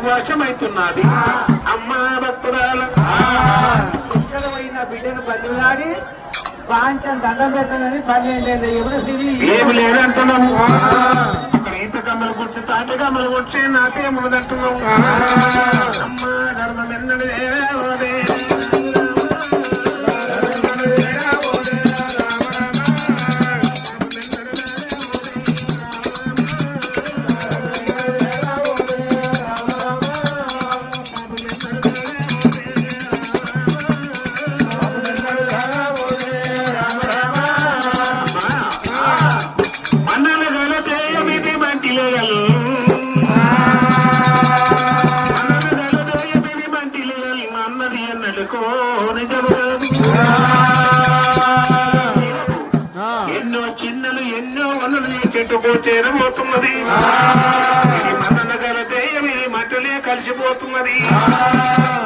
మోసమైతున్నది అమ్మా భక్తురాల బిడ్డను బతులాడి పాంచం దండం పెట్టనని పని లేదు ఎవరు ఏమి లేదంటున్నాము అక్కడ ఈత కమ్మలు కూర్చి తాటి కమ్మలు కూర్చి నాకే ముదంటున్నాము అమ్మా ధర్మం ఎన్నడు ఎన్నో చిన్నలు ఎన్నో వనలు చెట్టుకు చేరబోతున్నది మన్నన గలదేయం ఇది మట్టిలే కలిసిపోతున్నది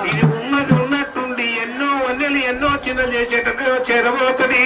ఇది ఉన్నది ఉన్నట్టుండి ఎన్నో వన్నెలు ఎన్నో చిన్నలు చేసేటకు చేరబోతుంది